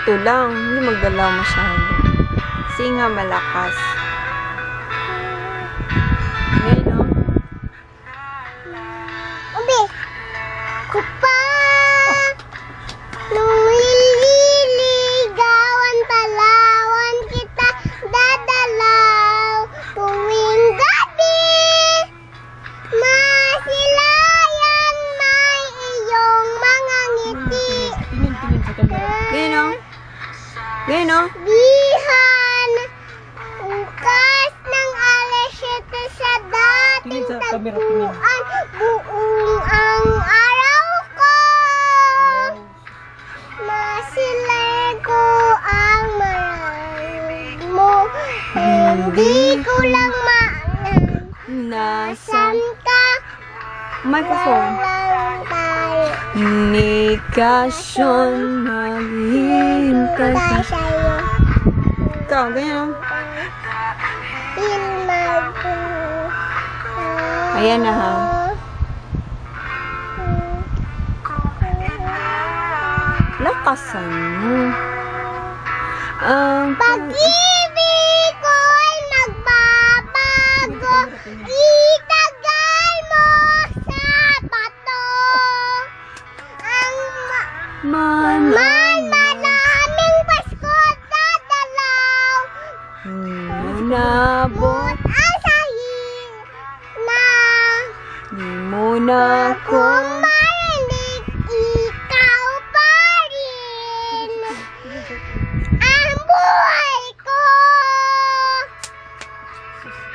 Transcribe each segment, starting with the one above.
Sakto lang. Hindi maggalaw masyado. Kasi nga malakas. Ngayon, no? Ubi! Kupa! Nung lililigawan, talawan kita dadalaw tuwing gabi. Masilayan may iyong mga ngiti. Tingin sa camera. Ngayon, no? Ngayon, no? Bihan, ukas ng alas 7 sa dating Tingin sa camera, tingin. tagpuan, buong ang araw ko. Masilay ko ang marami mo, hindi ko lang maalam. Nasaan Saan ka? microphone? Lang tayo. Komunikasyon maghihintay Tayo sa... sa'yo. Ikaw, ganyan, no? Ayan na, ha? Lakasan mo. Ang Pag-ibig ko'y nagbabago, itagal mo sa bato. Ang malaming Pasko dadalaw, nabot, ang sahig na di mo na kung ako. marinig, ikaw pa rin ang buhay ko.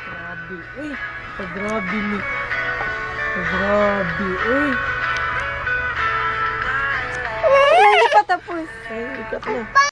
Grabe. Uy, grabe ni. Grabe. Uy. Hindi pa tapos. Ay, ikat na. Pa